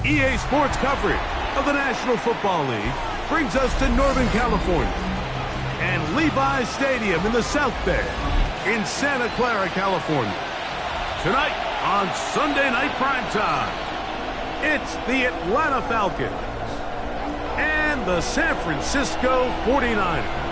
EA Sports coverage of the National Football League brings us to Northern California and Levi's Stadium in the South Bay in Santa Clara, California. Tonight on Sunday Night Primetime, it's the Atlanta Falcons and the San Francisco 49ers.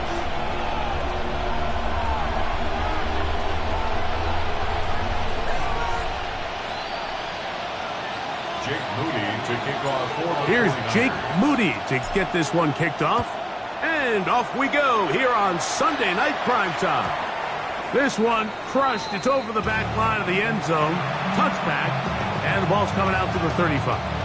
Here's Jake Moody to get this one kicked off. And off we go here on Sunday Night Primetime. This one crushed. It's over the back line of the end zone. Touchback. And the ball's coming out to the 35.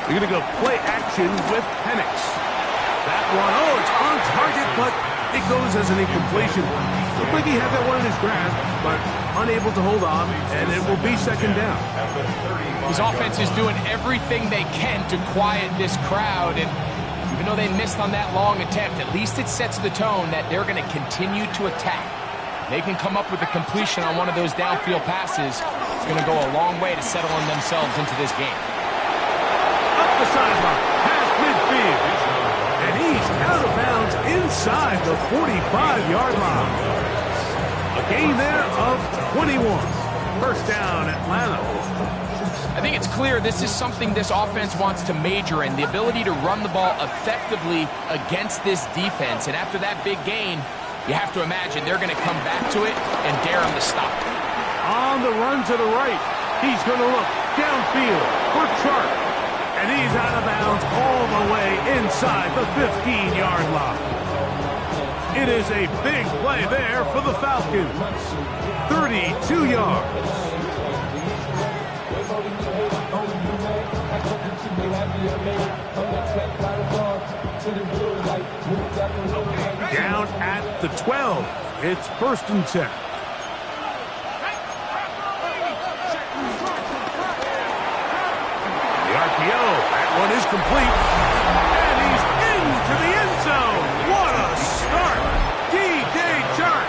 We're going to go play action with Penix. That one, oh, it's on target, but it goes as an incompletion. Looked like he had that one in his grasp, but unable to hold on, and it will be second down. His offense is doing everything they can to quiet this crowd, and even though they missed on that long attempt, at least it sets the tone that they're going to continue to attack. If they can come up with a completion on one of those downfield passes, it's going to go a long way to settling themselves into this game. Up the sideline, past midfield, and he's out of bounds inside the 45-yard line. A gain there of 21. First down, Atlanta. I think it's clear this is something this offense wants to major in, the ability to run the ball effectively against this defense. And after that big gain, you have to imagine they're going to come back to it and dare them to stop it. On the run to the right, he's going to look downfield for Chark. And he's out of bounds all the way inside the 15-yard line. It is a big play there for the Falcons. 32 yards. Down at the 12. It's 1st and 10. The RPO. That one is complete. And he's into the end zone. What a start. D.J. Chark.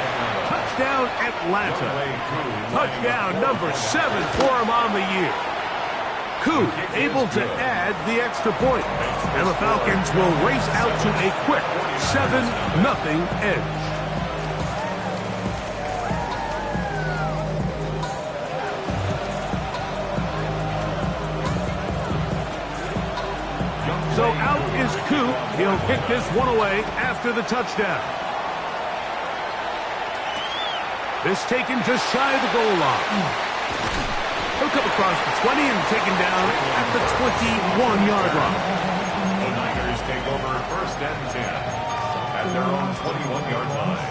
Touchdown Atlanta. Touchdown number 7 for him on the year. Koo able to add the extra point. And the Falcons will race out to a quick 7-0 edge. So out is Koo. He'll kick this one away after the touchdown. This taken just shy of the goal line. He'll come across the 20 and taken down at the 21-yard line. The Niners take over 1st and 10 at their own 21-yard line.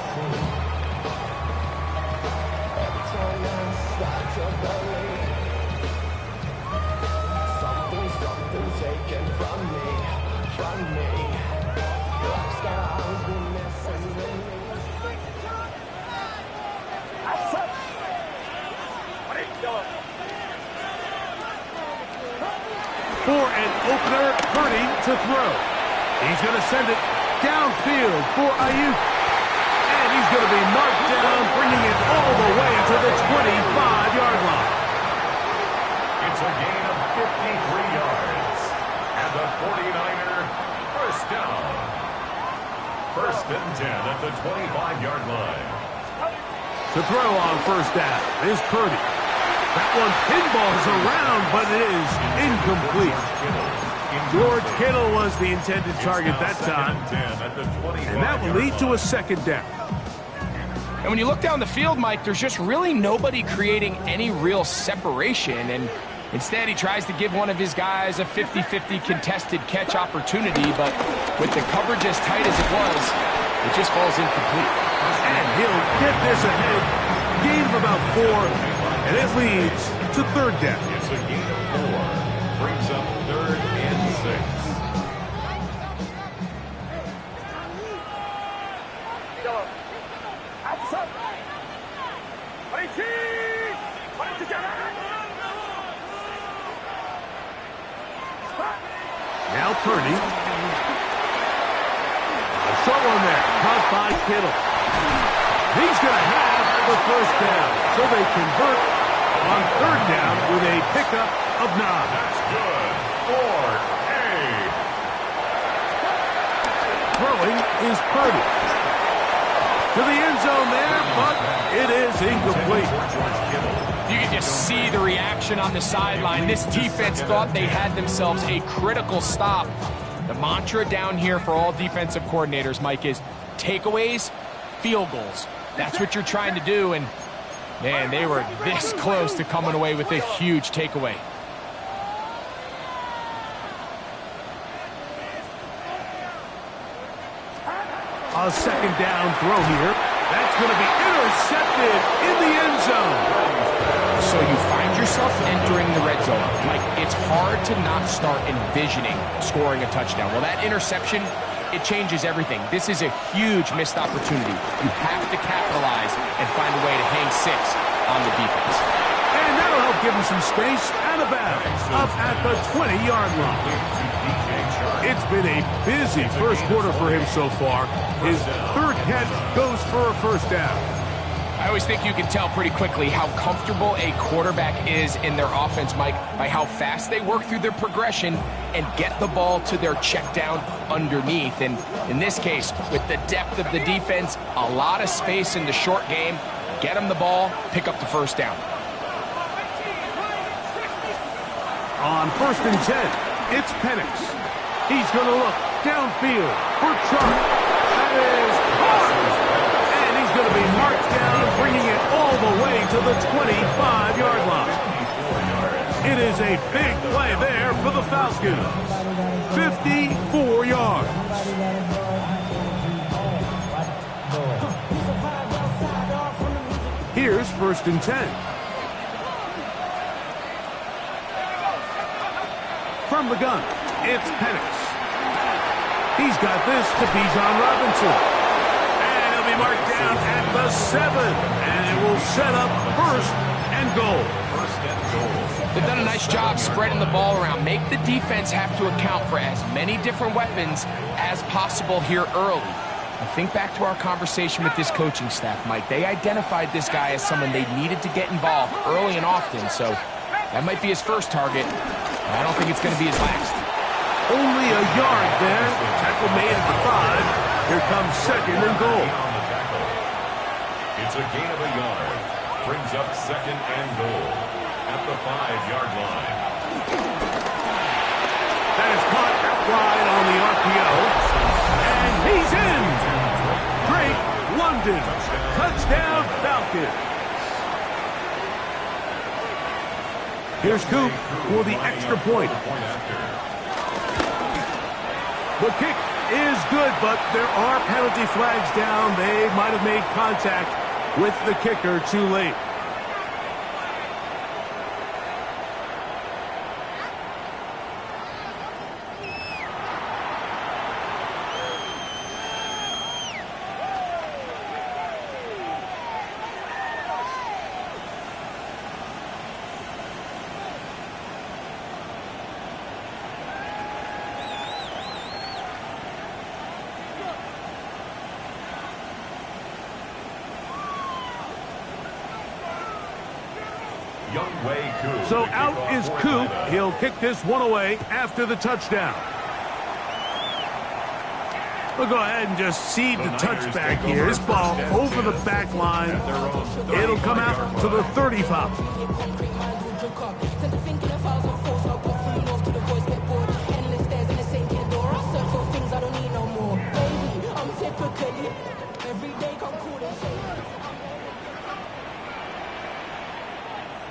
Something taken from me. For an opener, Purdy to throw. He's going to send it downfield for Ayuk. And he's going to be marked down, bringing it all the way to the 25-yard line. It's a gain of 53 yards. And the 49er, 1st down. 1st and 10 at the 25-yard line. To throw on 1st down is Purdy. That one pinballs around, but it is incomplete. George Kittle was the intended target that time. And that will lead to a 2nd down. And when you look down the field, Mike, there's just really nobody creating any real separation. And instead, he tries to give one of his guys a 50-50 contested catch opportunity. But with the coverage as tight as it was, it just falls incomplete. And he'll get this ahead. Gain of about 4. And it leads to 3rd down. It's a gain of 4. Brings up 3rd and 6. Now Purdy. A short one there. Caught by Kittle. He's going to have the 1st down. So they convert on 3rd down with a pickup of 9. That's good for A. Throwing is Purdy. To the end zone there, but it is incomplete. You can just see the reaction on the sideline. This defense thought they had themselves a critical stop. The mantra down here for all defensive coordinators, Mike, is takeaways, field goals. That's what you're trying to do, and man, they were this close to coming away with a huge takeaway. A 2nd down throw here. That's going to be intercepted in the end zone. So you find yourself entering the red zone. Like, it's hard to not start envisioning scoring a touchdown. Well, that interception it changes everything. This is a huge missed opportunity. You have to capitalize and find a way to hang 6 on the defense. And that'll help give him some space and a bounce up at the 20-yard line. It's been a busy first quarter for him so far. His third catch goes for a first down. I always think you can tell pretty quickly how comfortable a quarterback is in their offense, Mike, by how fast they work through their progression and get the ball to their check down underneath. And in this case, with the depth of the defense, a lot of space in the short game, get them the ball, pick up the first down. On 1st and 10, it's Penix. He's going to look downfield for Chark. That is hard. And he's going to be marked down, bringing it all the way to the 25-yard line. It is a big play there for the Falcons. 54 yards. Here's 1st and 10. From the gun, it's Penix. He's got this to Bijan Robinson. And he'll be marked down at the 7. And it will set up 1st and goal. They've done a nice job spreading the ball around. Make the defense have to account for as many different weapons as possible here early. I think back to our conversation with this coaching staff, Mike. They identified this guy as someone they needed to get involved early and often. So that might be his first target. I don't think it's going to be his last. Only a yard there. Tackle made at the 5. Here comes 2nd and goal. It's a gain of a yard. Brings up 2nd and goal at the 5-yard line. That is caught out wide on the RPO. And he's in. Drake London. Touchdown Falcons. Here's Coop for the extra point. The kick is good, but there are penalty flags down. They might have made contact with the kicker too late. So out is Coop. He'll kick this one away after the touchdown. We'll go ahead and just cede the touchback here. This ball over the back line. It'll come out to the 35.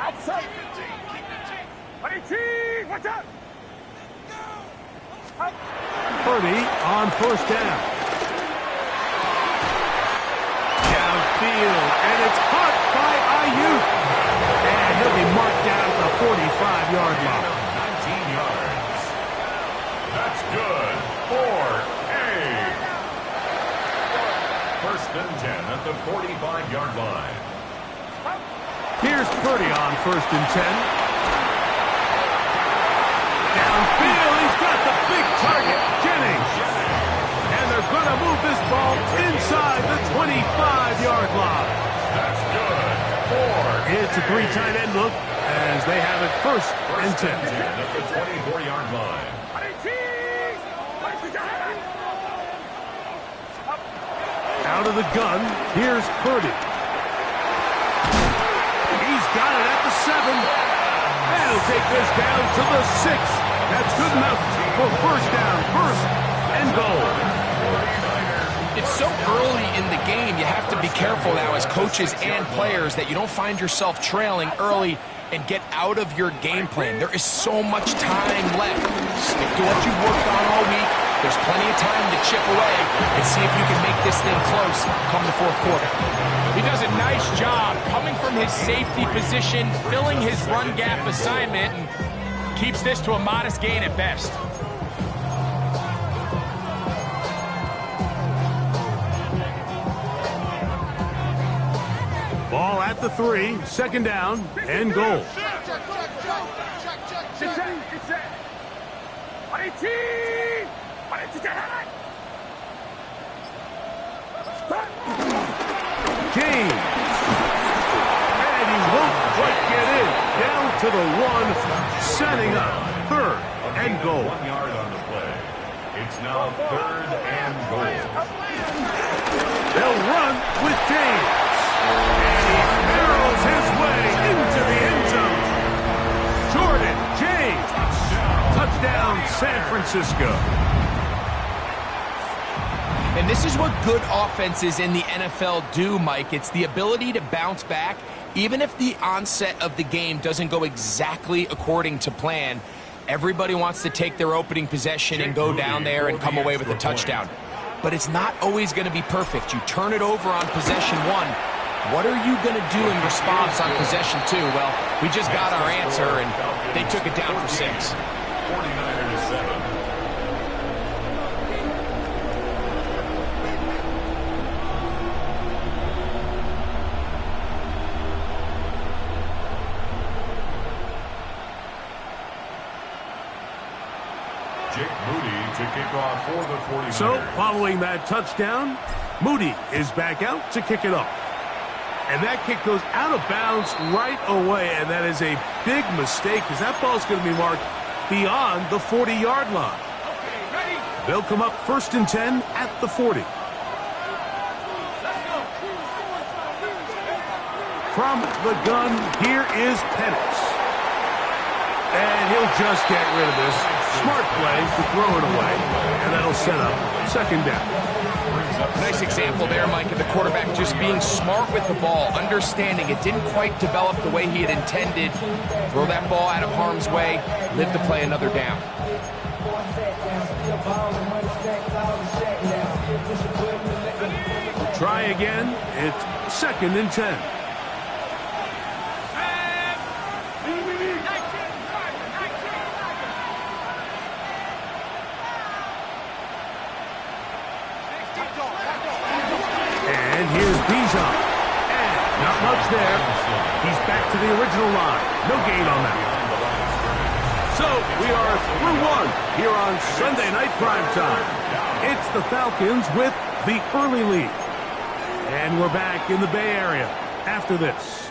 Outside. Watch out. Purdy on 1st down. Downfield, and it's caught by Ayuk. And he'll be marked down at the 45-yard line. 19 yards. That's good for a 1st and 10 at the 45-yard line. Here's Purdy on 1st and 10. Downfield, he's got the big target, Jennings. And they're going to move this ball inside the 25-yard line. That's good for It's a 3 tight end look as they have it 1st and 10. At the 24-yard line. Out of the gun, here's Purdy. He's got it at the 7. And he'll take this down to the 6. That's good enough for 1st down, 1st and goal. It's so early in the game, you have to be careful now as coaches and players that you don't find yourself trailing early and get out of your game plan. There is so much time left. Stick to what you've worked on all week. There's plenty of time to chip away and see if you can make this thing close come the 4th quarter. He does a nice job coming from his safety position, filling his run gap assignment, and keeps this to a modest gain at best. Ball at the 3, 2nd down, and goal. James. And he won't quite get in. Down to the 1, setting up 3rd and goal. 1 yard on the play. It's now 3rd and goal. They'll run with James. And he barrels his way into the end zone. Jordan James. Touchdown, San Francisco. And this is what good offenses in the NFL do, Mike. It's the ability to bounce back, even if the onset of the game doesn't go exactly according to plan. Everybody wants to take their opening possession and go down there and come away with a touchdown. But it's not always going to be perfect. You turn it over on possession 1. What are you going to do in response on possession 2? Well, we just got our answer, and they took it down for 6. 49ers 7. To kick off for the 49ers. So, following that touchdown, Moody is back out to kick it off. And that kick goes out of bounds right away, and that is a big mistake because that ball is going to be marked beyond the 40-yard line. They'll come up 1st and 10 at the 40. From the gun, here is Penix. And he'll just get rid of this. Smart play to throw it away, and that'll set up 2nd down. Nice example there, Mike, of the quarterback just being smart with the ball, understanding it didn't quite develop the way he had intended. Throw that ball out of harm's way, live to play another down. Try again. It's 2nd and 10. And here's Bijan. And not much there. He's back to the original line. No gain on that. So we are through 1 here on Sunday Night Primetime. It's the Falcons with the early lead. And we're back in the Bay Area after this.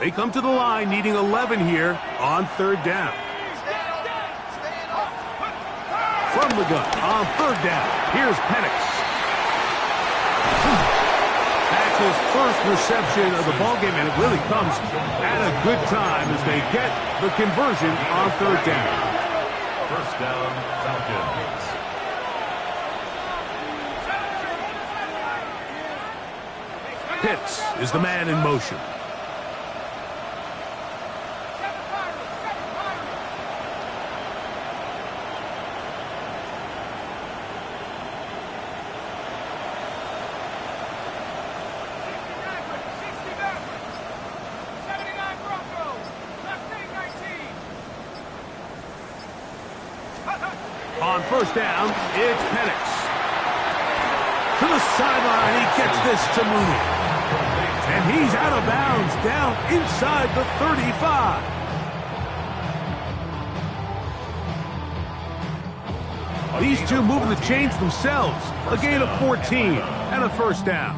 They come to the line needing 11 here on 3rd down. From the gun on 3rd down, here's Penix. That's his first reception of the ballgame, and it really comes at a good time as they get the conversion on 3rd down. 1st down, Falcons. Pitts is the man in motion. On first down, it's Penix. To the sideline, he gets this to Mooney. And he's out of bounds, down inside the 35. These two moving the chains themselves. A gain of 14 and a first down.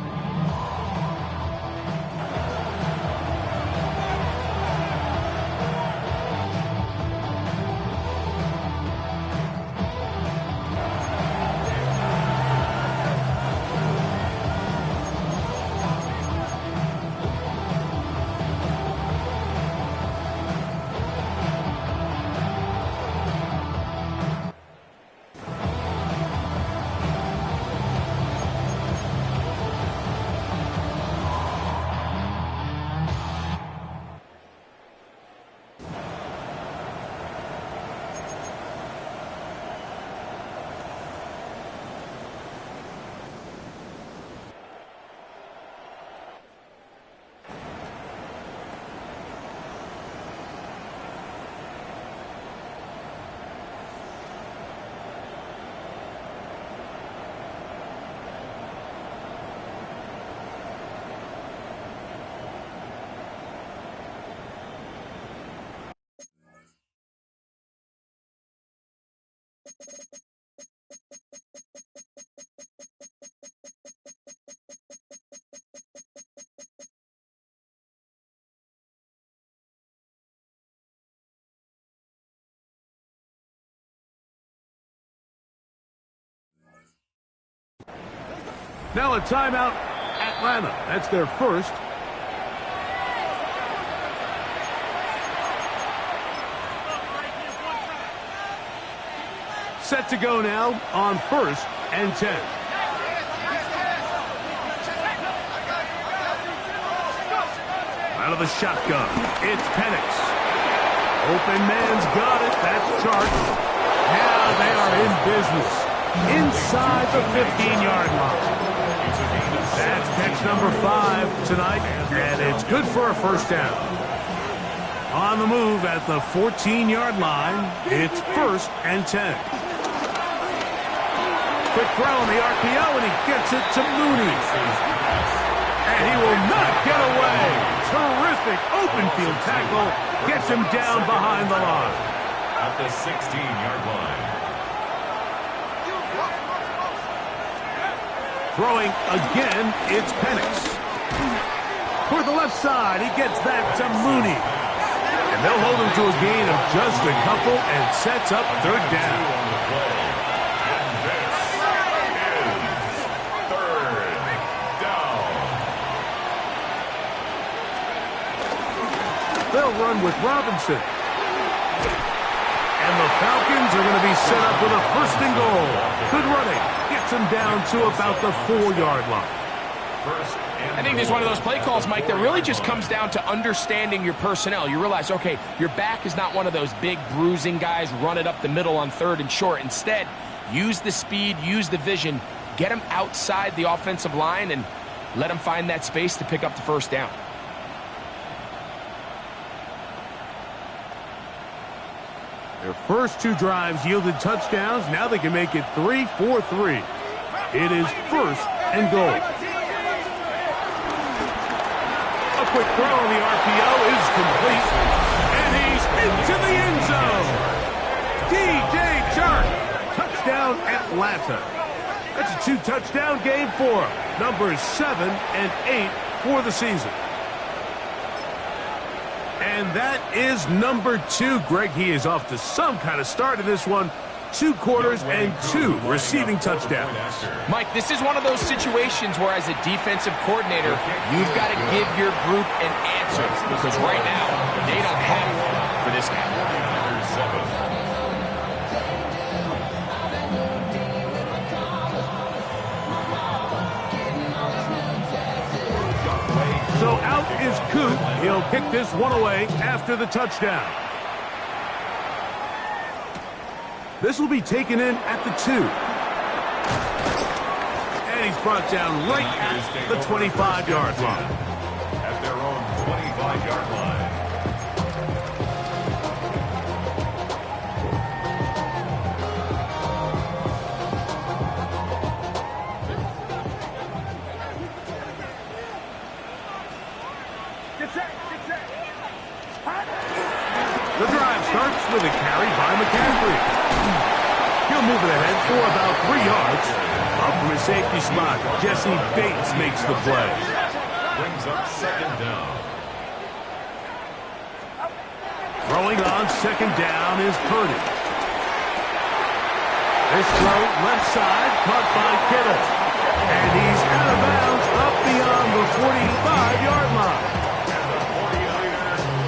Now a timeout, Atlanta. That's their first. Set to go now on first and 10. Out of the shotgun, it's Penix. Open man's got it. That's Chark. Now they are in business inside the 15-yard line. That's catch number 5 tonight, and it's good for a first down. On the move at the 14-yard line, it's first and 10. Quick throw on the RPO, and he gets it to Mooney. And he will not get away. Terrific open field tackle. Gets him down behind the line. At the 16-yard line. Throwing again, it's Penix. For the left side, he gets that to Mooney. And they'll hold him to a gain of just a couple and sets up third down. And this is third down. They'll run with Robinson. And the Falcons are going to be set up with a first and goal. Good running. Gets him down to about the 4-yard line. I think this is one of those play calls, Mike, that really just comes down to understanding your personnel. You realize, okay, your back is not one of those big bruising guys, run it up the middle on third and short. Instead, use the speed, use the vision, get him outside the offensive line and let him find that space to pick up the first down. Their first 2 drives yielded touchdowns. Now they can make it 3 for 3. It is first and goal. A quick throw on the RPO is complete. And he's into the end zone. DJ Chark. Touchdown Atlanta. That's a 2-touchdown game for him. Numbers 7 and 8 for the season. And that is number 2. Greg, he is off to some kind of start in this one. 2 quarters and 2 receiving touchdowns. Mike, this is one of those situations where as a defensive coordinator, you've got to give your group an answer. Because right now, they don't have one for this guy. Number 7. He'll kick this one away after the touchdown. This will be taken in at the 2. And he's brought down right at the 25-yard line. At their own 25-yard line. The drive starts with a carry by McCaffrey. He'll move it ahead for about 3 yards. Up from his safety spot, Jesse Bates makes the play. Brings up second down. Throwing on second down is Purdy. This throw left side, caught by Kittle. And he's out of bounds up beyond the 45-yard line.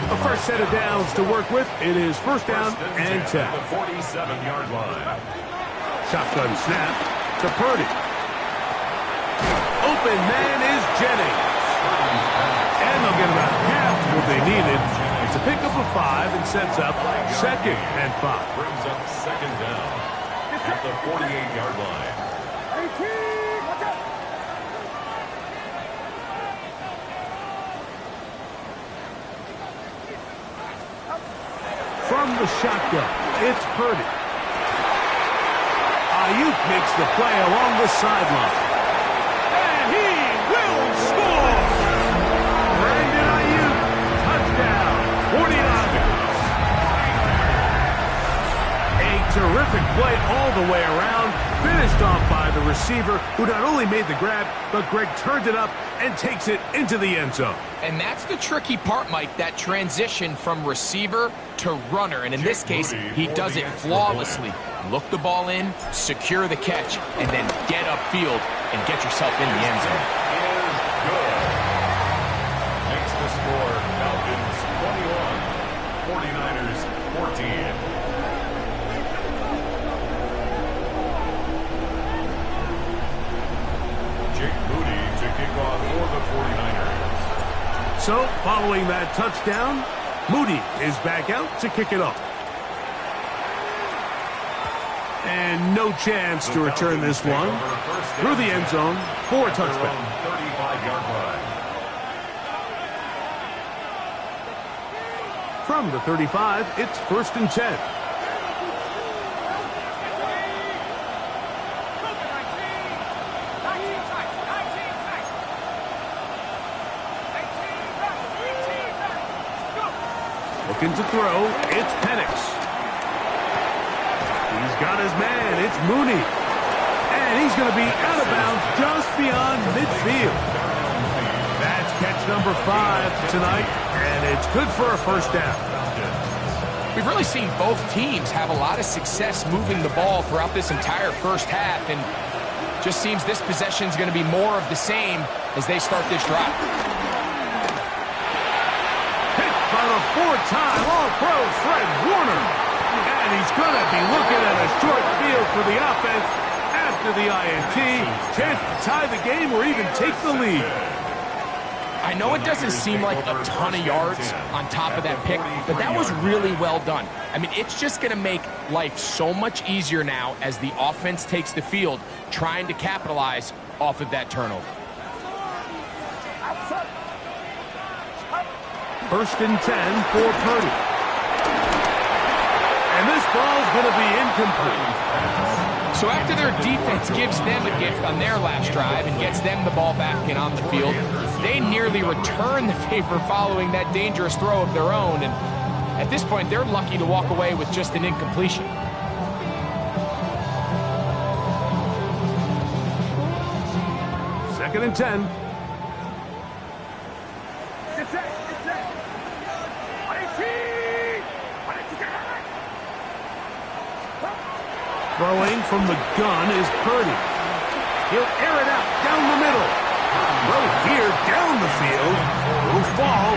A first set of downs to work with. It is first down and 10. The 47-yard line. Shotgun snap to Purdy. Open man is Jennings. And they'll get about half what they needed. It's a pickup of 5 and sets up second and 5. Brings up second down at the 48-yard line. From the shotgun, it's Purdy. Ayuk makes the play along the sideline. And he will score! Brandon Ayuk, touchdown, 49ers. A terrific play all the way around, finished off by the receiver, who not only made the grab, but Greg turned it up and takes it into the end zone. And that's the tricky part, Mike, that transition from receiver to runner. And in this case, he does it flawlessly. Look the ball in, secure the catch, and then get upfield and get yourself in the end zone. Is good. Makes the score Falcons 21, 49ers 14. Jake Moody to kick off for the 49ers. So, following that touchdown, Moody is back out to kick it off. And no chance to return this one through the end zone for a touchback. 35-yard line. From the 35, it's first and 10. Looking to throw, it's Penix. He's got his man, it's Mooney. And he's going to be out of bounds just beyond midfield. That's catch number 5 tonight, and it's good for a first down. We've really seen both teams have a lot of success moving the ball throughout this entire first half, and just seems this possession is going to be more of the same as they start this drive. By the 4-time All-Pro Fred Warner. And he's going to be looking at a short field for the offense after the INT. Chance to tie the game or even take the lead. I know it doesn't seem like a ton of yards on top of that pick, but that was really well done. I mean, it's just going to make life so much easier now as the offense takes the field, trying to capitalize off of that turnover. First and 10 for Purdy. And this ball's going to be incomplete. So after their defense gives them a gift on their last drive and gets them the ball back and on the field, they nearly return the favor following that dangerous throw of their own. And at this point, they're lucky to walk away with just an incompletion. Second and 10. Throwing from the gun is Purdy. He'll air it out down the middle. Throw here down the field. Will fall.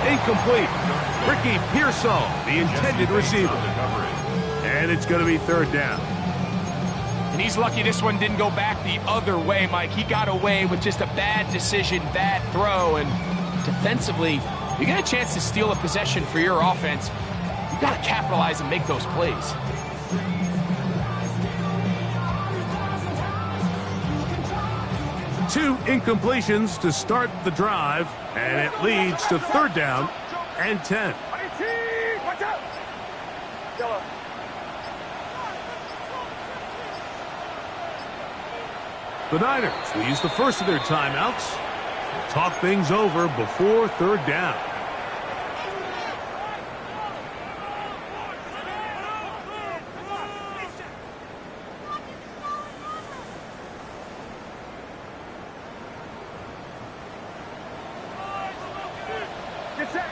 Incomplete. Ricky Pearsall, the intended receiver. And it's going to be third down. And he's lucky this one didn't go back the other way, Mike. He got away with just a bad decision, bad throw. And defensively, you get a chance to steal a possession for your offense, you got to capitalize and make those plays. Two incompletions to start the drive, and it leads to 3rd down and 10. The Niners will use the first of their timeouts. Talk things over before 3rd down. Get set,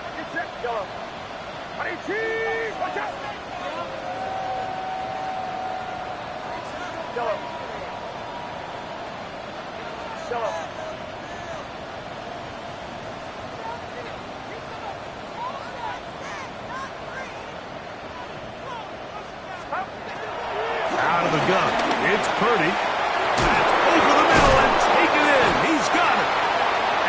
yellow. 22, watch out. Yellow. Yellow. Out of the gun, it's Purdy. That's over the middle and taken in. He's got it.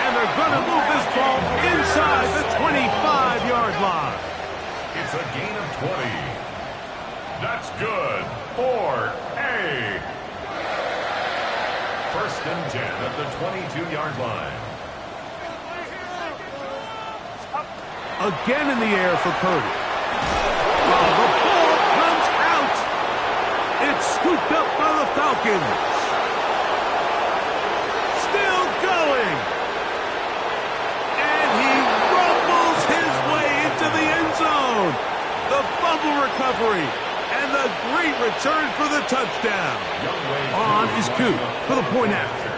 And they're going to move this ball inside the 25-yard line. It's a gain of 20. That's good for a 1st and 10 at the 22-yard line. Again in the air for Purdy. Oh, the ball comes out. It's scooped up by the Falcons. Still going. And he rumbles his way into the end zone. The fumble recovery and the great return for the touchdown. On is Coop for the point after.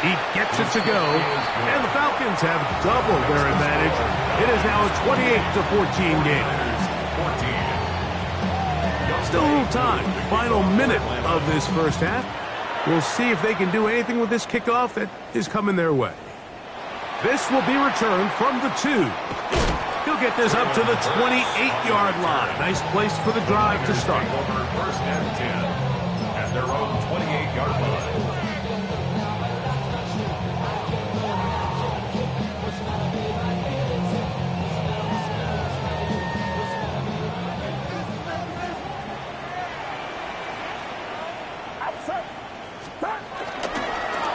He gets it to go, and the Falcons have doubled their advantage. It is now a 28-14 game. Still a little time. Final minute of this first half. We'll see if they can do anything with this kickoff that is coming their way. This will be returned from the 2. He'll get this up to the 28-yard line. Nice place for the drive to start. 1st and 10 at their own 28-yard line.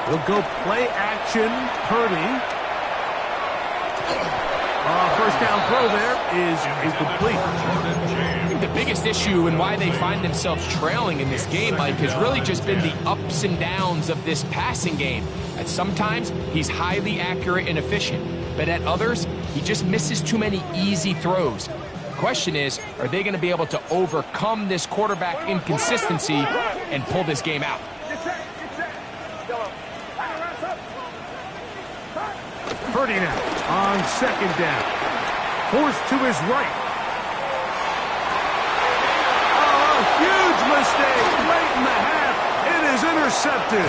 He'll go play action. Purdy. First down throw there is incomplete. I think the biggest issue and why they find themselves trailing in this game, Mike, has really just been the ups and downs of this passing game. At sometimes, he's highly accurate and efficient, but at others, he just misses too many easy throws. The question is, are they going to be able to overcome this quarterback inconsistency and pull this game out? Purdy now on 2nd down. Forced to his right. Oh, a huge mistake late in the half. It is intercepted.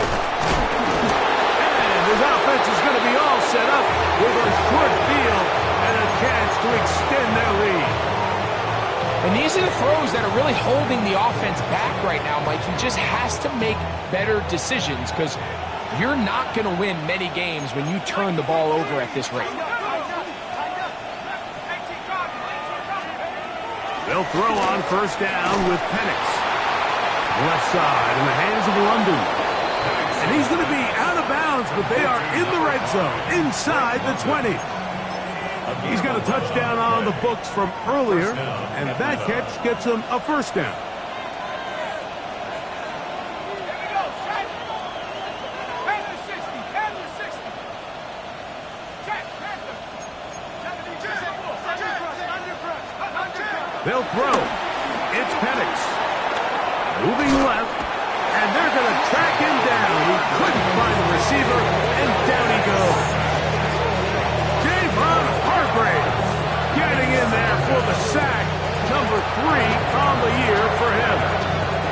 And his offense is going to be all set up with a short field and a chance to extend their lead. And these are the throws that are really holding the offense back right now, Mike. He just has to make better decisions because you're not going to win many games when you turn the ball over at this rate. They'll throw on 1st down with Penix. Left side in the hands of London. And he's going to be out of bounds, but they are in the red zone, inside the 20. He's got a touchdown on the books from earlier, and that catch gets him a 1st down. They'll throw. It's Penix. Moving left, and they're going to track him down. He couldn't find the receiver, and down he goes. Javon Hargrave getting in there for the sack. Number 3 on the year for him.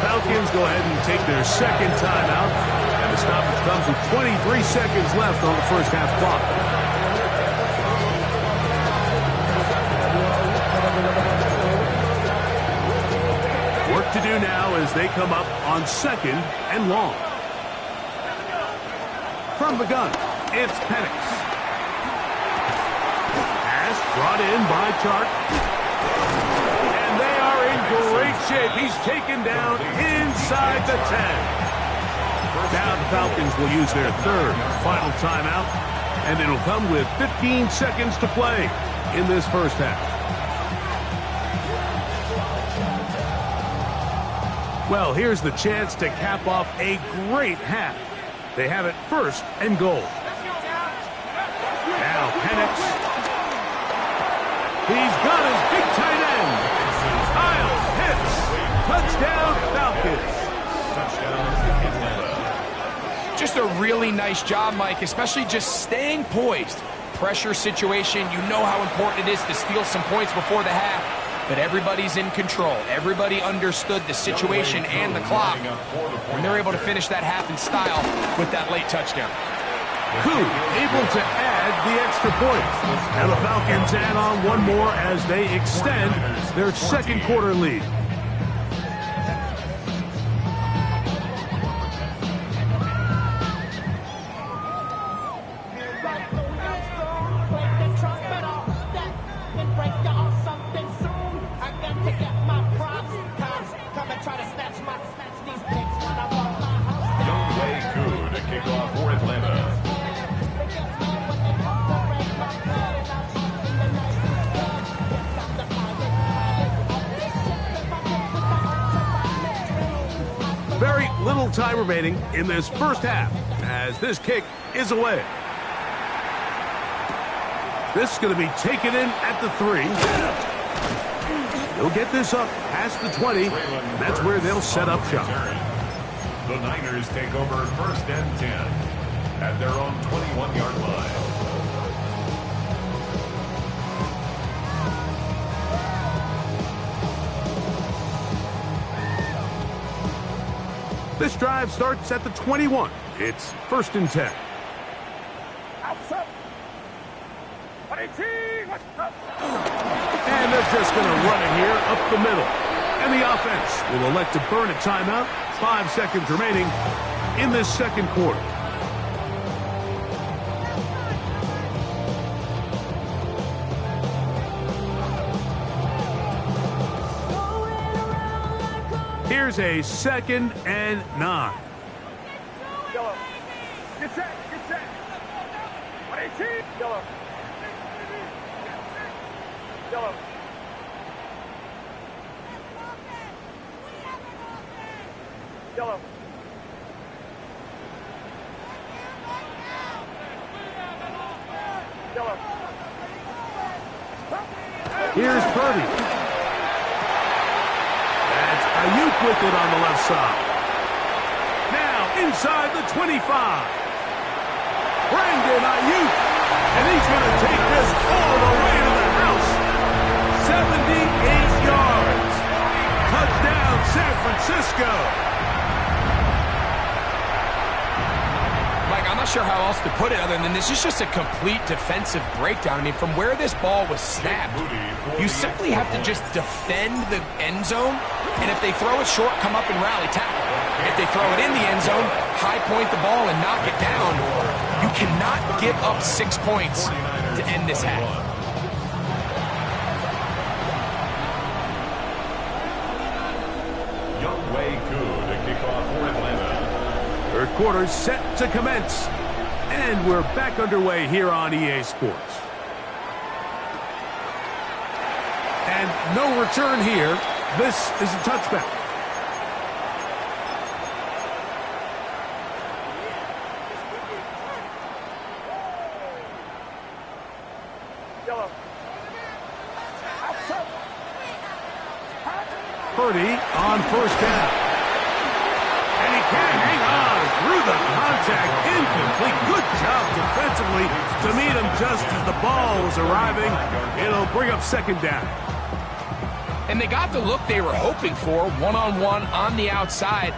Falcons go ahead and take their 2nd timeout, and the stoppage comes with 23 seconds left on the first half clock. Work to do now as they come up on 2nd and long. From the gun, it's Penix. Brought in by Chark. And they are in great shape. He's taken down inside the 10. Now the Falcons will use their third final timeout, and it'll come with 15 seconds to play in this first half. Well, here's the chance to cap off a great half. They have it first and goal. Now Penix. He's got his big tight end. Miles hits. Touchdown Falcons. Just a really nice job, Mike, especially just staying poised. Pressure situation, you know how important it is to steal some points before the half, but everybody's in control. Everybody understood the situation and the clock, and they're able to finish that half in style with that late touchdown. Koo able to add the extra point. And the Falcons add on one more as they extend their second quarter lead. Very little time remaining in this first half as this kick is away. This is going to be taken in at the 3. They'll get this up past the 20, and that's where they'll set up shop. The Niners take over first and 10 at their own 21-yard line. This drive starts at the 21. It's first and 10. And they're just going to run it here up the middle. And the offense will elect to burn a timeout. 5 seconds remaining in this second quarter. Here's a 2nd and 9. Yellow. Get set. Get set. 118. Yellow. Yellow. Yellow. Yellow. Here's Purdy. That's Ayuk with it on the left side. Now inside the 25. Brandon Ayuk. And he's going to take this all the way to the house. 78 yards. Touchdown, San Francisco. Mike, I'm not sure how else to put it other than this is just a complete defensive breakdown. I mean, from where this ball was snapped, you simply have to just defend the end zone, and if they throw it short, come up and rally tackle. If they throw it in the end zone, high point the ball and knock it down. You cannot give up 6 points to end this half. Third quarter set to commence. And we're back underway here on EA Sports. And no return here. This is a touchback. Yellow. Purdy on first down. And he can't hang on through the contact. Incomplete. Good job defensively to meet him just as the ball was arriving. It'll bring up second down. And they got the look they were hoping for, one-on-one on the outside.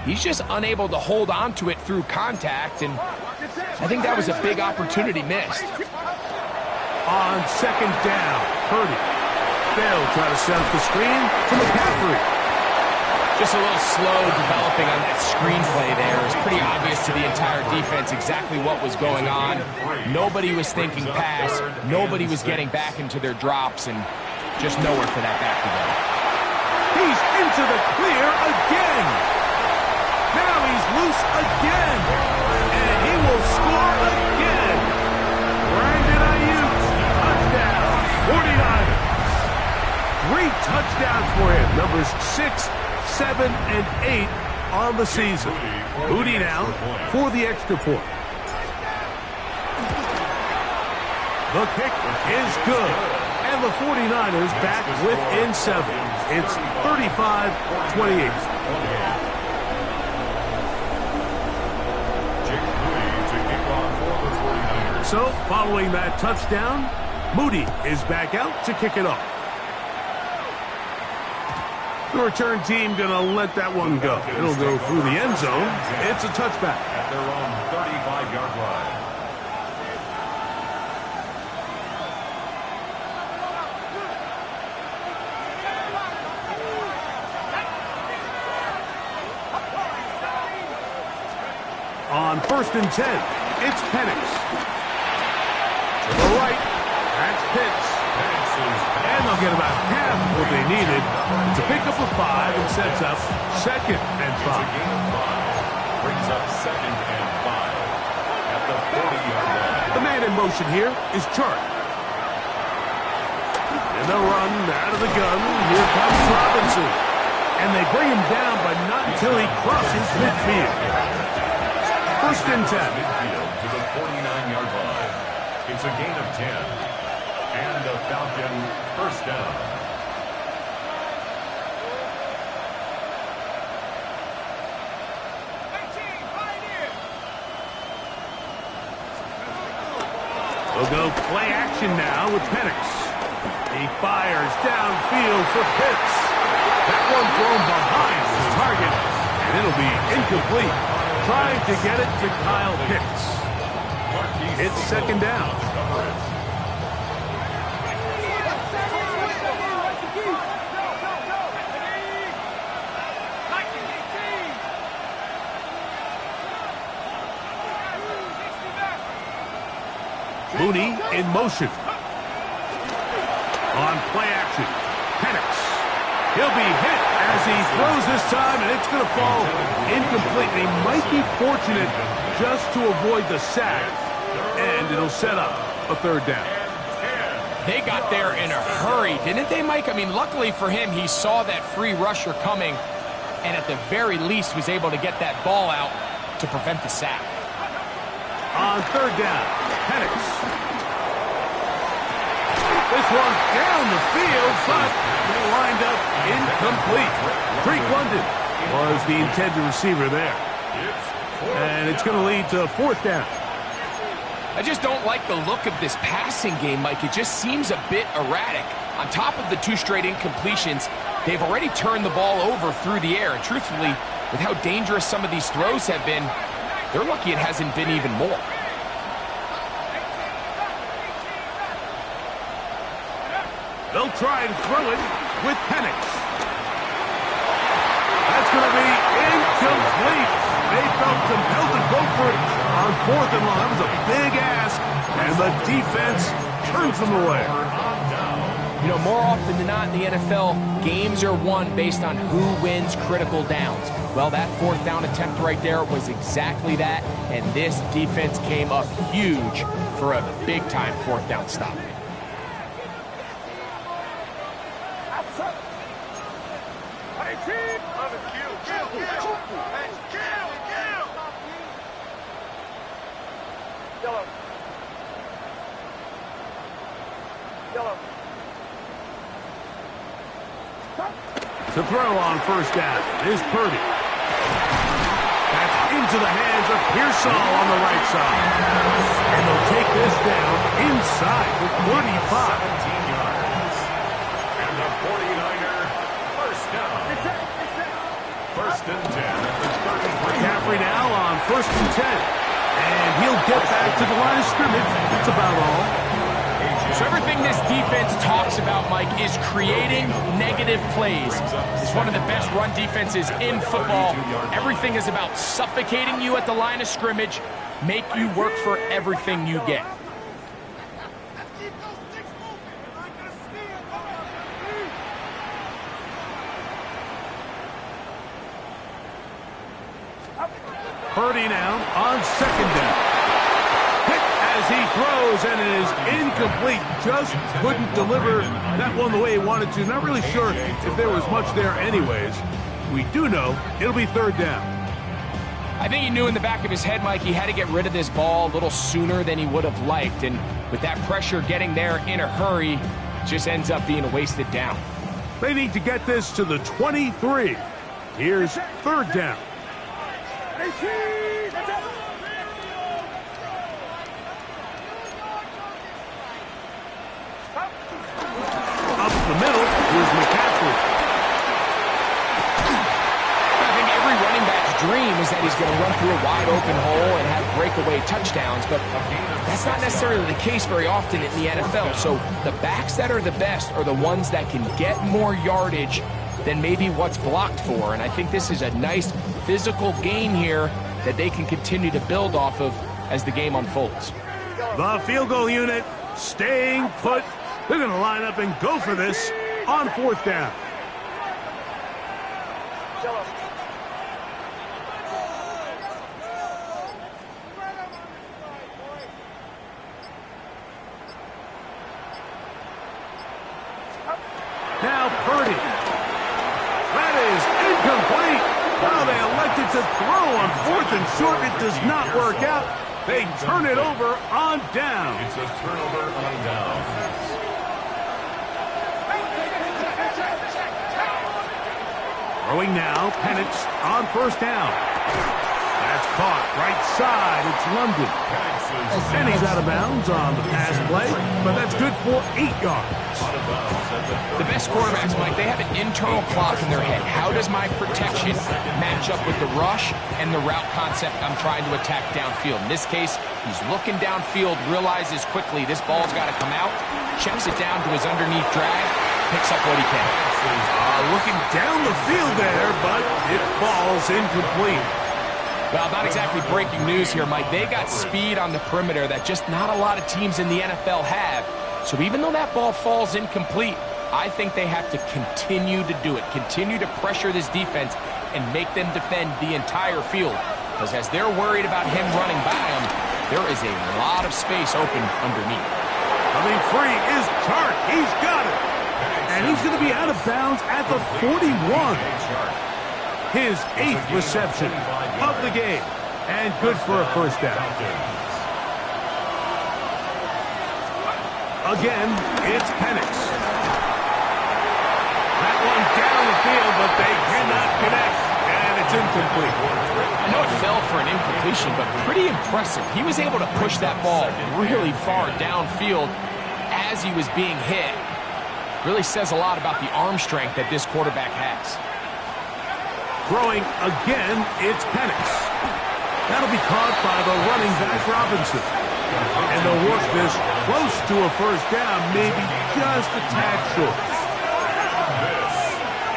He's just unable to hold on to it through contact, and I think that was a big opportunity missed. On second down, Purdy. They'll try to set up the screen to McCaffrey. Just a little slow developing on that screenplay there. It's pretty obvious to the entire defense exactly what was going on. Nobody was thinking pass. Nobody was getting back into their drops, and just nowhere for that back to go. He's into the clear again. Now he's loose again. And he will score again. Brandon Ayuk, touchdown, 49ers. 3 touchdowns for him. Numbers 6, 7, and 8 on the season. Moody now for the extra point. The kick is good. And the 49ers back within 7. It's 35-28. So, following that touchdown, Moody is back out to kick it off. The return team going to let that one go. It'll go through the end zone. It's a touchback. At their own 35-yard line. On 1st and 10, it's Penix. To the right, that's Pitts. And they'll get about half what they needed. It's a pickup of 5 and sets up 2nd and 5. Brings up 2nd and 5 at the 40-yard line. The man in motion here is Chark. And they'll run out of the gun. Here comes Robinson. And they bring him down, but not until he crosses midfield. 1st and 10. Midfield to the 49-yard line. It's a gain of 10. And the Falcon first down. We'll go play action now with Penix. He fires downfield for Pitts. That one thrown behind his target, and it'll be incomplete. Trying to get it to Kyle Pitts. It's 2nd down. Mooney in motion. On play action, Penix. He'll be hit as he throws this time, and it's going to fall incomplete. They might be fortunate just to avoid the sack, and it'll set up a 3rd down. They got there in a hurry, didn't they, Mike? I mean, luckily for him, he saw that free rusher coming, and at the very least was able to get that ball out to prevent the sack. On 3rd down, Penix. This one down the field, but they lined up incomplete. Drake London was the intended receiver there. And it's going to lead to 4th down. I just don't like the look of this passing game, Mike. It just seems a bit erratic. On top of the 2 straight incompletions, they've already turned the ball over through the air. And truthfully, with how dangerous some of these throws have been, they're lucky it hasn't been even more. They'll try and throw it with Penix. That's going to be incomplete. They felt compelled to go for it on 4th and long. That was a big ask, and the defense turns them away. You know, more often than not in the NFL, games are won based on who wins critical downs. Well, that 4th down attempt right there was exactly that, and this defense came up huge for a big-time 4th down stop. To throw on 1st down is Purdy. That's into the hands of Pearsall on the right side. And they'll take this down inside the 45. 17 yards. And the 49er first down. 1st and 10 at the 33. McCaffrey now on 1st and 10. And he'll get back to the line of scrimmage. That's about all. So everything this defense talks about, Mike, is creating negative plays. It's one of the best run defenses in football. Everything is about suffocating you at the line of scrimmage, make you work for everything you get. Purdy now on second down. Hit as he throws, and it is incomplete. Just couldn't deliver that one the way he wanted to. Not really sure if there was much there anyways. We do know it'll be third down. I think he knew in the back of his head, Mike, he had to get rid of this ball a little sooner than he would have liked. And with that pressure getting there in a hurry, it just ends up being a wasted down. They need to get this to the 23. Here's third down. Up the middle, here's McCaffrey. I think every running back's dream is that he's going to run through a wide open hole and have breakaway touchdowns, but that's not necessarily the case very often in the NFL. So the backs that are the best are the ones that can get more yardage than maybe what's blocked for, and I think this is a nice physical game here that they can continue to build off of as the game unfolds. The field goal unit staying put. They're going to line up and go for this on fourth down. Now Purdy. That is incomplete. Now they elected to throw on fourth and short. It does not work out. They turn it over on down. It's a turnover on down. Throwing now, Penix on first down. That's caught right side. It's London. And he's out of bounds on the pass play, but that's good for 8 yards. The best quarterbacks, Mike, they have an internal clock in their head. How does my protection match up with the rush and the route concept I'm trying to attack downfield? In this case, he's looking downfield, realizes quickly this ball's got to come out, checks it down to his underneath drag, picks up what he can. Looking down the field there, but it falls incomplete. Well, not exactly breaking news here, Mike. They got speed on the perimeter that just not a lot of teams in the NFL have. So even though that ball falls incomplete, I think they have to continue to do it, continue to pressure this defense and make them defend the entire field. Because as they're worried about him running by them, there is a lot of space open underneath. Coming free is Chark. He's got it. And he's going to be out of bounds at the 41. His 8th reception of the game. And good for a first down. Again, it's Penix. That one down the field, but they cannot connect. And it's incomplete. I know it fell for an incompletion, but pretty impressive. He was able to push that ball really far downfield as he was being hit. Really says a lot about the arm strength that this quarterback has. Throwing again, it's Penix. That'll be caught by the running back Robinson. And they'll work this close to a first down, maybe just a tad short. This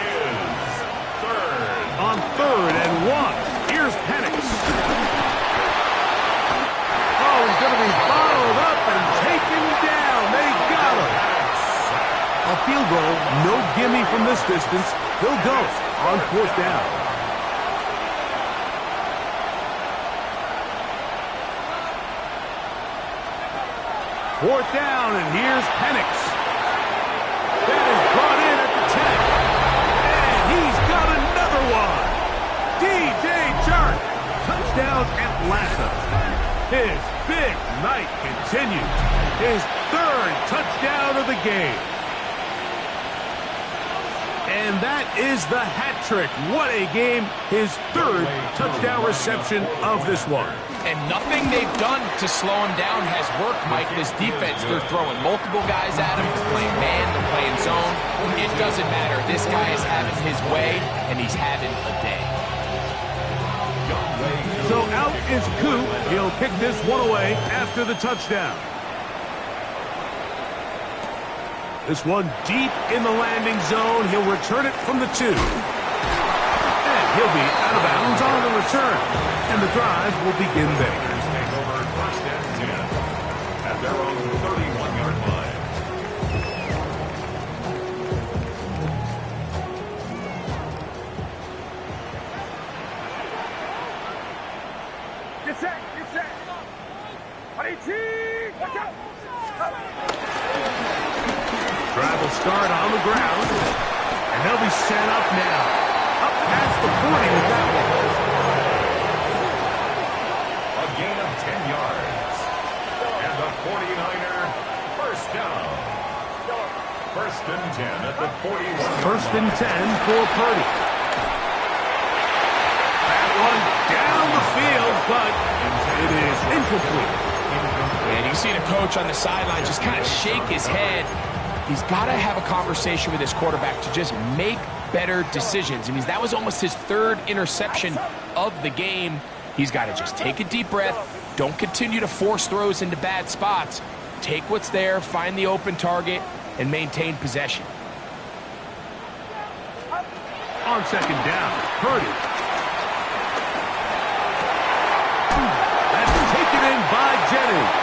is third. On 3rd and 1, here's Penix. Oh, he's going to be bottled up and taken down. They got him. A field goal, no gimme from this distance. He'll go on 4th down. Fourth down, and here's Penix. That is brought in at the 10. And he's got another one. DJ Chark. Touchdown Atlanta. His big night continues. His 3rd touchdown of the game. And that is the hat trick. What a game. His 3rd touchdown reception of this one. And nothing they've done to slow him down has worked, Mike. This defense, they're throwing multiple guys at him. They're playing man, they're playing zone. It doesn't matter. This guy is having his way, and he's having a day. So out is Coop. He'll kick this one away after the touchdown. This one deep in the landing zone. He'll return it from the 2. And he'll be out of bounds on the return. And the drive will begin there. Take over first and 10 at their own 31-yard line. Get set, get set. 18, watch out. Drive will start on the ground. And they'll be set up now. Up past the 40 with that one. A gain of 10 yards. And the 49er first down. First and 10 at the 41. First and 10 for Purdy. That one down the field, but it is incomplete. And you see the coach on the sideline just kind of shake his head. He's got to have a conversation with his quarterback to just make better decisions. I mean, that was almost his 3rd interception of the game. He's got to just take a deep breath. Don't continue to force throws into bad spots. Take what's there, find the open target, and maintain possession. On second down, Purdy. That's taken in by Jennings.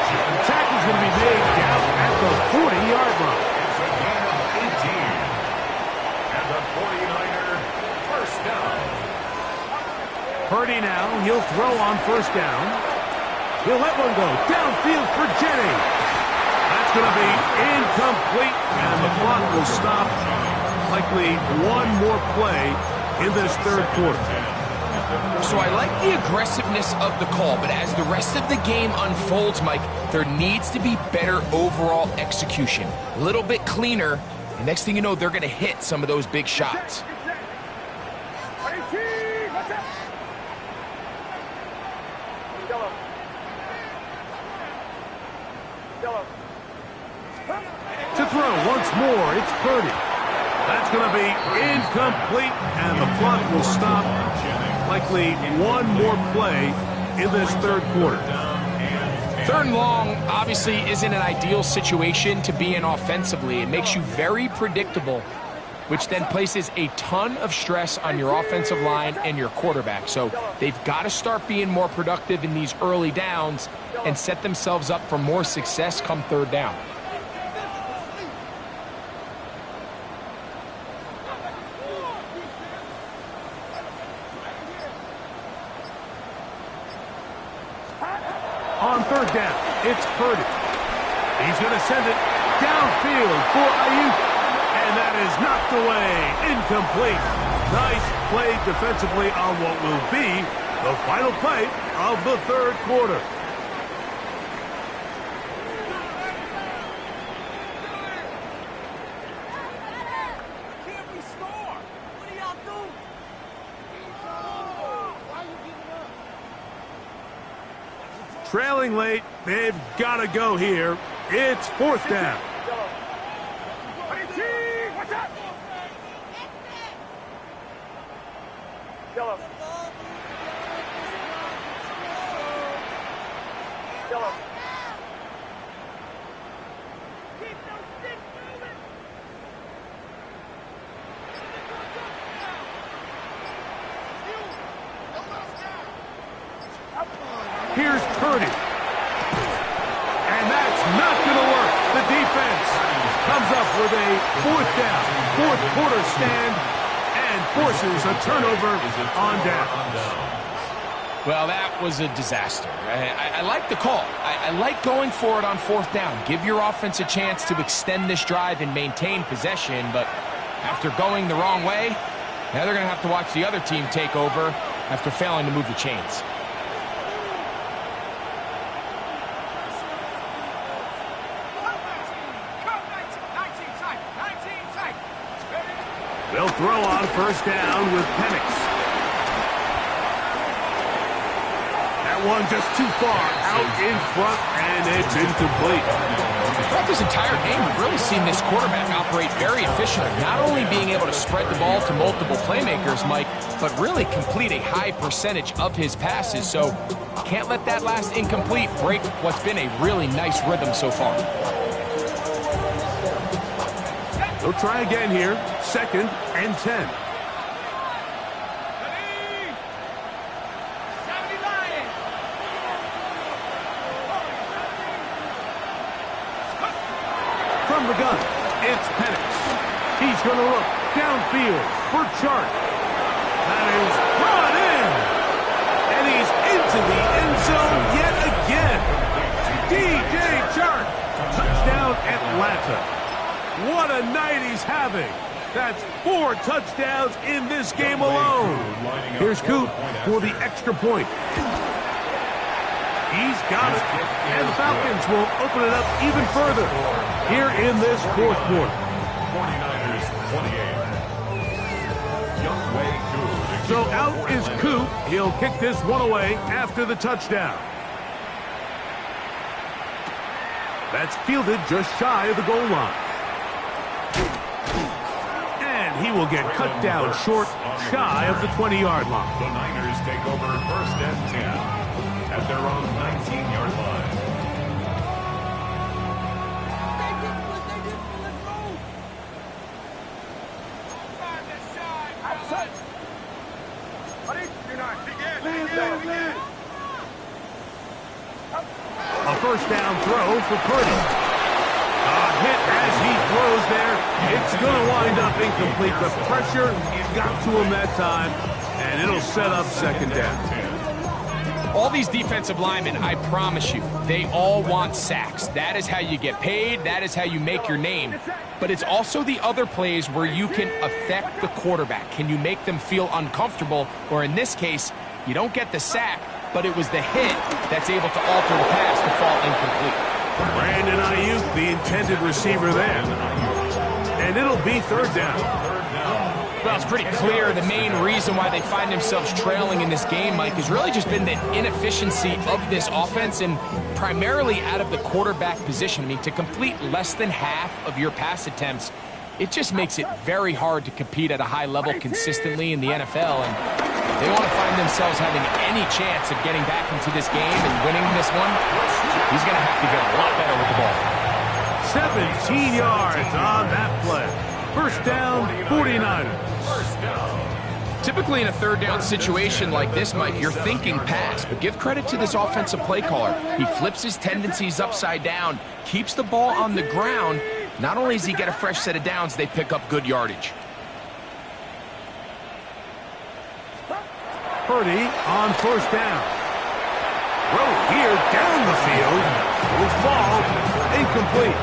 The tackle's going to be made down at the 40-yard line. It's a gain of 18. And the 49er first down. Purdy now, he'll throw on first down. He'll let one go downfield for Jennings. That's going to be incomplete, and the clock will stop. Likely one more play in this 3rd quarter. So I like the aggressiveness of the call, but as the rest of the game unfolds, Mike, there needs to be better overall execution. A little bit cleaner, and next thing you know, they're going to hit some of those big shots. 18, watch out. Yellow. Yellow. To throw once more, it's Purdy. That's going to be incomplete, and the clock will stop. Likely one more play in this 3rd quarter. 3rd and long obviously isn't an ideal situation to be in offensively. It makes you very predictable, which then places a ton of stress on your offensive line and your quarterback. So they've got to start being more productive in these early downs and set themselves up for more success come 3rd down. On 3rd down, it's Purdy. He's going to send it downfield for Ayuk. And that is knocked away. Incomplete. Nice play defensively on what will be the final play of the 3rd quarter. Can't we score? What do y'all do? Why you giving up? Trailing late, they've got to go here. It's 4th down. Watch out! Yellow. Yellow. Keep those sticks moving. Here's Purdy. And that's not going to work. The defense comes up with a 4th down, 4th quarter stand, and forces a turnover on down. Well, that was a disaster. I like the call. I like going for it on 4th down. Give your offense a chance to extend this drive and maintain possession, but after going the wrong way, now they're going to have to watch the other team take over after failing to move the chains. They'll throw on first down with Penix. That one just too far out in front, and it's incomplete. Throughout this entire game, we've really seen this quarterback operate very efficiently, not only being able to spread the ball to multiple playmakers, Mike, but really complete a high percentage of his passes. So can't let that last incomplete break what's been a really nice rhythm so far. He'll try again here. 2nd and 10. From the gun, it's Penix. He's going to look downfield for Chark. That is brought in. And he's into the end zone yet again. DJ Chark. Touchdown Atlanta. What a night he's having. That's 4 touchdowns in this game alone. Here's Coop for the extra point. He's got it. And the Falcons will open it up even further here in this 4th quarter. 49ers 28. So out is Coop. He'll kick this one away after the touchdown. That's fielded just shy of the goal line. And he will get cut down short, shy of the 20-yard line. The Niners take over 1st and 10 at their own 19-yard line. A 1st down throw for Purdy. A hit as he throws there. It's going to wind up incomplete. The pressure got to him that time, and it'll set up 2nd down. All these defensive linemen, I promise you, they all want sacks. That is how you get paid. That is how you make your name. But it's also the other plays where you can affect the quarterback. Can you make them feel uncomfortable? Or in this case, you don't get the sack, but it was the hit that's able to alter the pass to fall incomplete. Brandon Ayuk, the intended receiver there. And it'll be 3rd down. Well, it's pretty clear the main reason why they find themselves trailing in this game, Mike, has really just been the inefficiency of this offense and primarily out of the quarterback position. I mean, to complete less than half of your pass attempts, it just makes it very hard to compete at a high level consistently in the NFL. And they want to find themselves having any chance of getting back into this game and winning this one. He's going to have to get a lot better with the ball. 17 yards on that play. 1st down, 49ers. Typically in a 3rd down situation like this, Mike, you're thinking pass, but give credit to this offensive play caller. He flips his tendencies upside down, keeps the ball on the ground. Not only does he get a fresh set of downs, they pick up good yardage. Purdy on 1st down. Throw here down the field. Will fall incomplete.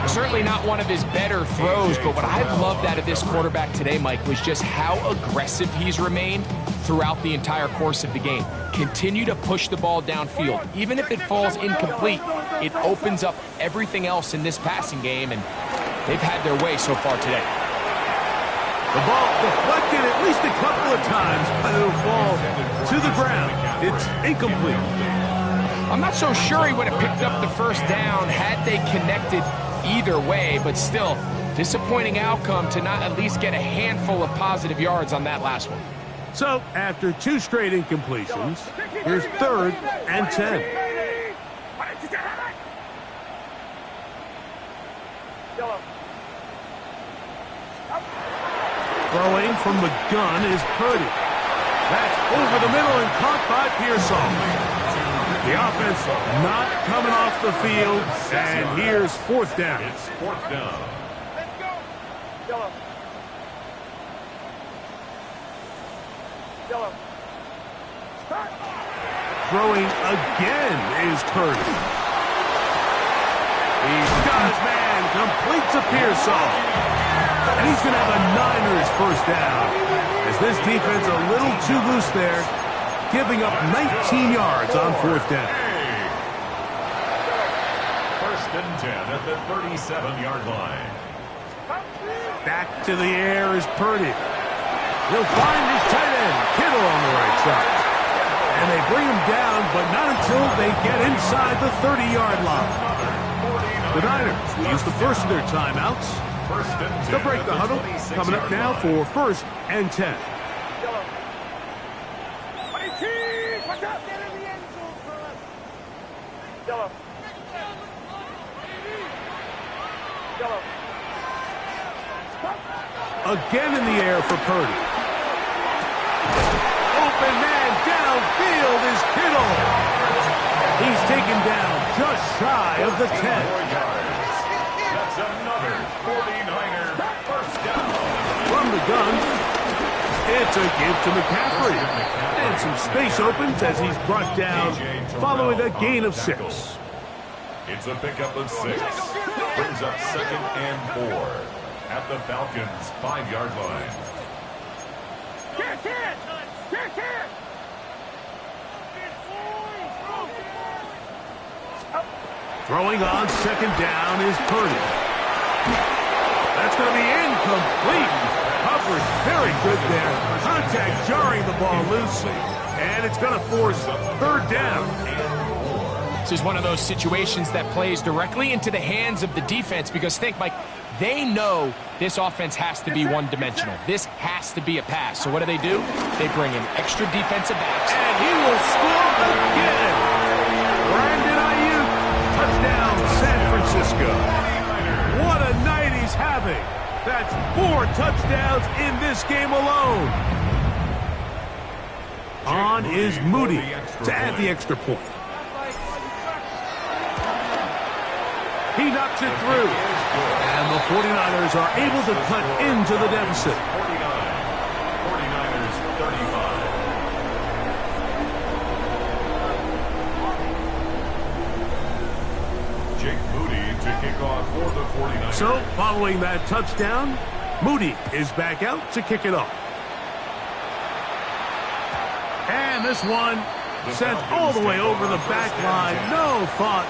Certainly not one of his better throws, but what I've loved out of this quarterback today, Mike, was just how aggressive he's remained throughout the entire course of the game. Continue to push the ball downfield. Even if it falls incomplete, it opens up everything else in this passing game, and they've had their way so far today. The ball deflected at least a couple of times, but it'll fall to the ground. It's incomplete. I'm not so sure he would have picked up the 1st down had they connected either way, but still, disappointing outcome to not at least get a handful of positive yards on that last one. So, after 2 straight incompletions, here's 3rd and 10. Throwing from the gun is Purdy. That's over the middle and caught by Pearsall. The offense not coming off the field, and here's 4th down. It's 4th down. Let's go. Yellow. Throwing again is Purdy. He's got his man, completes a Pearsall. And he's going to have a Niners 1st down, as this defense a little too loose there, giving up 19 yards on 4th down. 1st and 10 at the 37-yard line. Back to the air is Purdy. He'll find his tight end, Kittle, on the right side. And they bring him down, but not until they get inside the 30-yard line. The Niners will use the first of their timeouts. They'll break the huddle. Coming up now for 1st and 10. Again in the air for Purdy. Open man downfield is Kittle. He's taken down just shy of the 10. That's another 49er first down. From the gun, it's a give to McCaffrey. And some space opens as he's brought down following a gain of 6. It's a pickup of 6. Brings up 2nd and 4 at the Falcons' 5-yard line. Throwing on 2nd down is Purdy. That's going to be incomplete. Coverage very good there. Contact jarring the ball loose. And it's going to force 3rd down. This is one of those situations that plays directly into the hands of the defense because think, Mike, they know this offense has to be one-dimensional. This has to be a pass. So what do? They bring in extra defensive backs. And he will score again. Brandon Ayuk, touchdown San Francisco. What a night he's having. That's 4 touchdowns in this game alone. On is Moody to add the extra point. He knocks it through. And the 49ers are able to cut into the deficit. 49ers 35. Jake Moody to kick off for the 49ers. So, following that touchdown, Moody is back out to kick it off. And this one sent all the way over the back line. No thought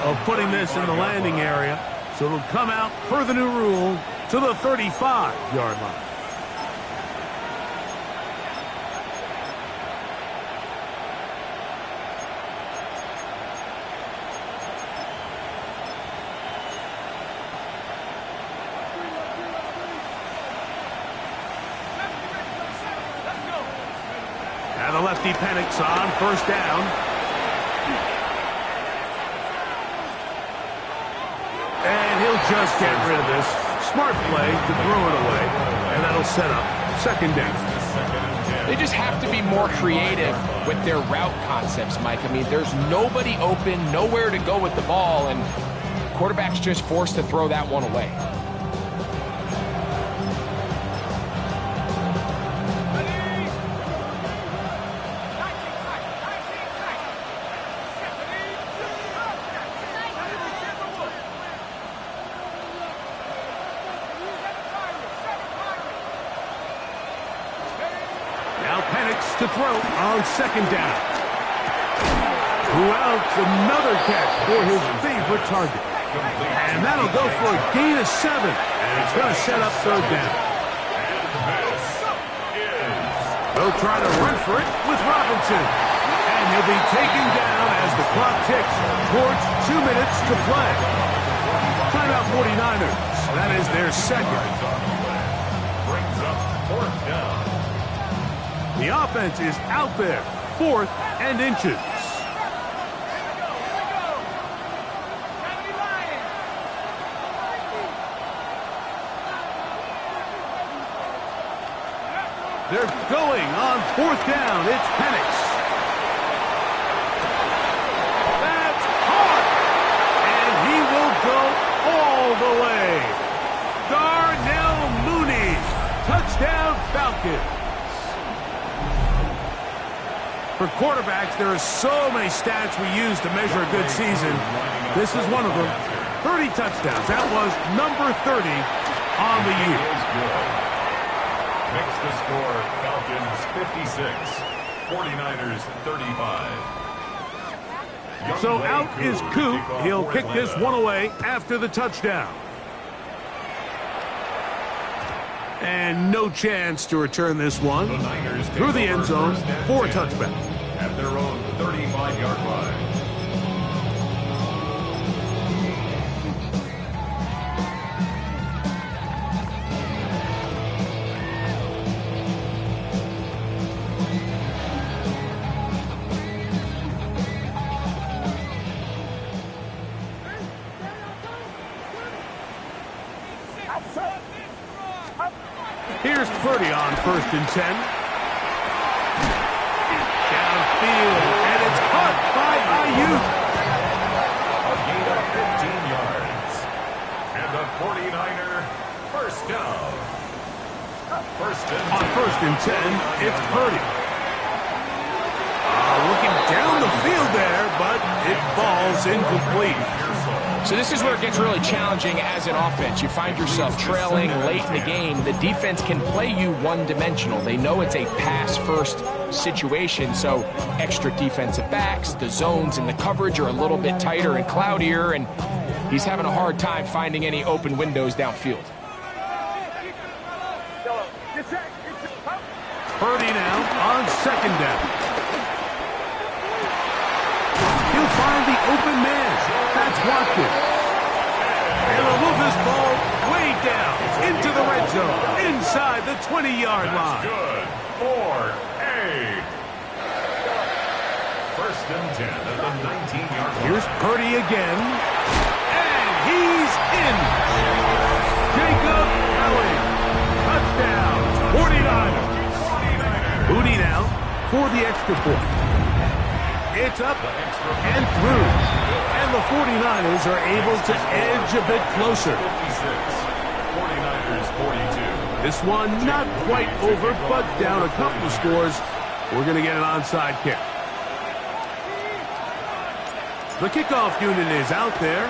of putting this in the landing area. So it'll come out per the new rule to the 35-yard line. And the lefty panics on 1st down. And he'll just get rid of this. Smart play to throw it away. And that'll set up 2nd down. They just have to be more creative with their route concepts, Mike. I mean, there's nobody open, nowhere to go with the ball, and quarterback's just forced to throw that one away. To throw on 2nd down. Who else? Another catch for his favorite target. And that'll go for a gain of 7. And it's going to set up 3rd down. They'll try to run for it with Robinson. And he'll be taken down as the clock ticks towards 2 minutes to play. Timeout 49ers. That is their 2nd. Brings up 4th down. The offense is out there, 4th and inches. They're going on 4th down. It's Penix. That's hard. And he will go all the way. Darnell Mooney. Touchdown Falcons. For quarterbacks, there are so many stats we use to measure a good season. This is one of them. 30 touchdowns. That was number 30 on the year. Makes the score Falcons 56, 49ers 35. So out is Coop. He'll kick this one away after the touchdown. And no chance to return this one through the end zone for a touchback. At their own 35-yard line. Here's Purdy on 1st and 10. Downfield, and it's caught by Ayuk. A gain of 15 yards. And the 49er first down. On 1st and 10, it's Purdy. Looking down the field there, but it falls incomplete. So this is where it gets really challenging as an offense. You find yourself trailing late in the game. The defense can play you one-dimensional. They know it's a pass-first situation, so extra defensive backs, the zones and the coverage are a little bit tighter and cloudier, and he's having a hard time finding any open windows downfield. Purdy now on 2nd down. He'll find the open man. That's Watkins. And he'll move this ball way down into the red zone, inside the 20-yard line. Good for a first and 10 at the 19-yard line. Here's Purdy again. And he's in. Jacob Elliott. Touchdown. 49ers. Booty now for the extra point. It's up and through. And the 49ers are able to edge a bit closer. 49ers 42. This one not quite over, but down a couple of scores. We're going to get an onside kick. The kickoff unit is out there,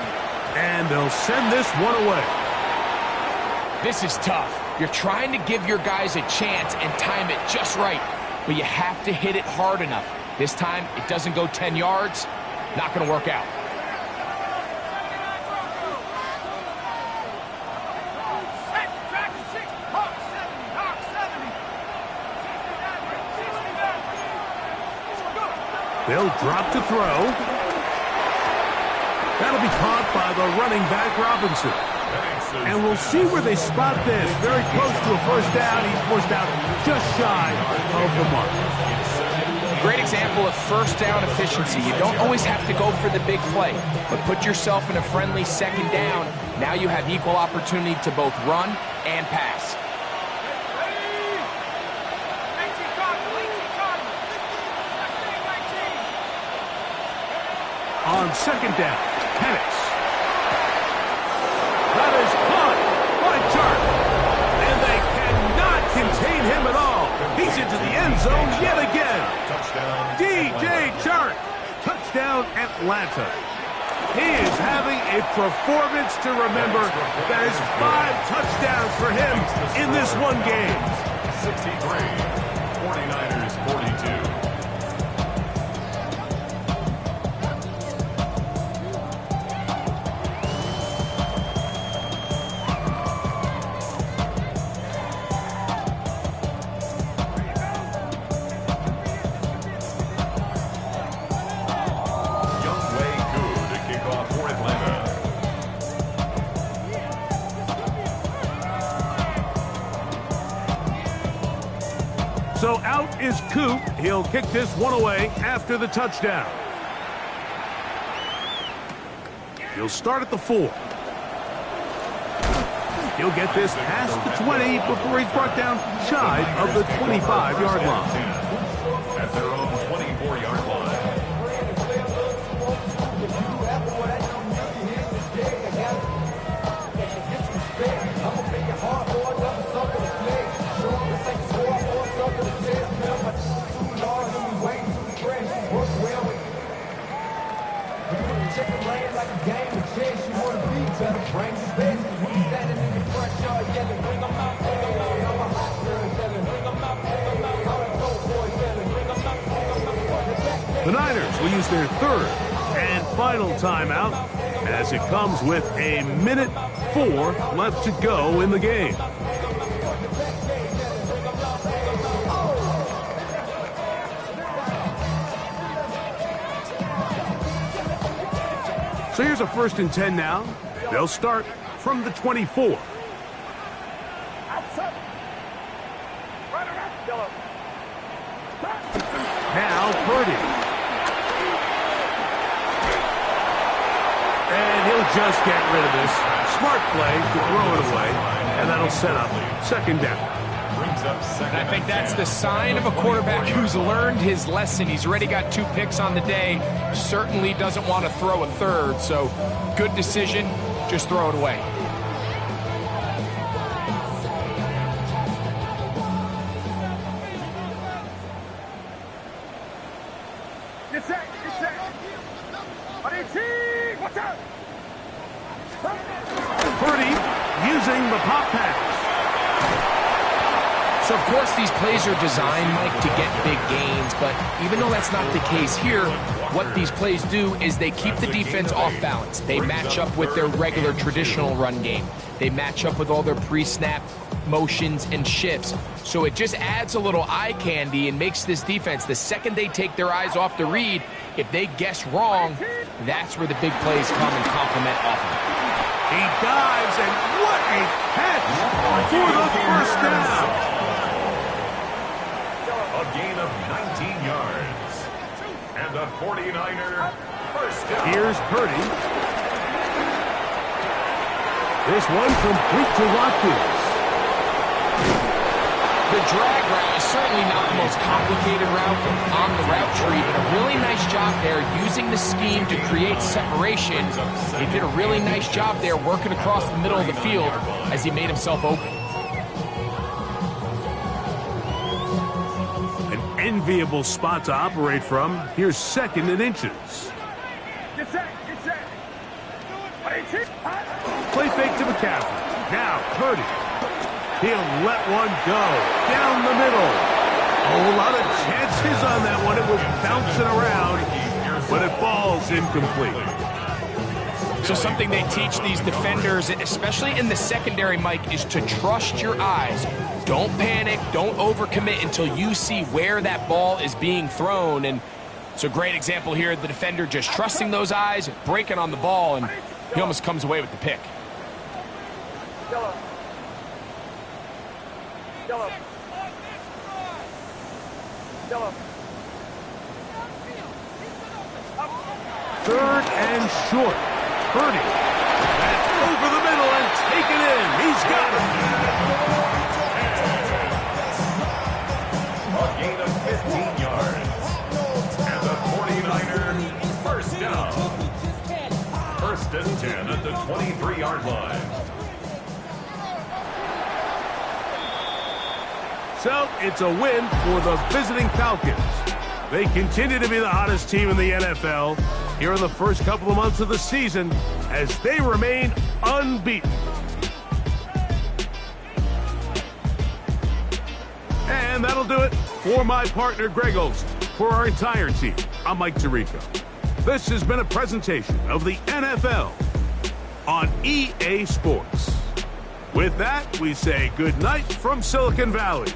and they'll send this one away. This is tough. You're trying to give your guys a chance and time it just right, but you have to hit it hard enough. This time, it doesn't go 10 yards. Not going to work out. They'll drop to throw. That'll be caught by the running back, Robinson. And we'll see where they spot this. Very close to a first down. He's forced out just shy of the mark. Great example of first down efficiency. You don't always have to go for the big play, but put yourself in a friendly 2nd down. Now you have equal opportunity to both run and pass. On 2nd down, Penix. That is caught by Chark. And they cannot contain him at all. He's into the end zone yet again. DJ Chark. Touchdown, Atlanta. He is having a performance to remember. That is 5 touchdowns for him in this one game. 63, 49ers 42. So out is Coop. He'll kick this one away after the touchdown. He'll start at the 4. He'll get this past the 20 before he's brought down shy of the 25-yard line. At their own 24-yard line. The Niners will use their 3rd and final timeout as it comes with a minute 4 left to go in the game. So here's a 1st and 10 now. They'll start from the 24. Now Purdy. And he'll just get rid of this. Smart play to throw it away, and that'll set up 2nd down. And I think that's the sign of a quarterback who's learned his lesson. He's already got 2 picks on the day. Certainly doesn't want to throw a third. So good decision. Just throw it away. Get set, get set. Watch out. Purdy using the pop pass. So, of course, these plays are designed, Mike, to get big gains, but even though that's not the case here, what these plays do is they keep the defense off balance. They match up with their regular traditional run game. They match up with all their pre-snap motions and shifts. So it just adds a little eye candy and makes this defense, the second they take their eyes off the read, if they guess wrong, that's where the big plays come and complement off of it. He dives, and what a catch for the first down. A gain of 19 yards. And a 49er first down. Here's Purdy. This one complete to Watkins. The drag route is certainly not the most complicated route on the route tree, but a really nice job there using the scheme to create separation. He did a really nice job there working across the middle of the field as he made himself open. An enviable spot to operate from. Here's 2nd and inches. Get set, get set. Play fake to McCaffrey. Now Purdy. He'll let one go down the middle. A whole lot of chances on that one. It was bouncing around, but it falls incomplete. So something they teach these defenders, especially in the secondary, Mike, is to trust your eyes. Don't panic, don't overcommit until you see where that ball is being thrown. And it's a great example here, the defender just trusting those eyes, breaking on the ball, and he almost comes away with the pick. Third and short. Purdy. And over the middle and taken in. He's got it. A gain of 15 yards. And the 49er first down. 1st and 10 at the 23-yard line. So it's a win for the visiting Falcons. They continue to be the hottest team in the NFL here in the first couple of months of the season as they remain unbeaten. And that'll do it for my partner, Greg Olson. For our entire team, I'm Mike Tirico. This has been a presentation of the NFL on EA Sports. With that, we say good night from Silicon Valley.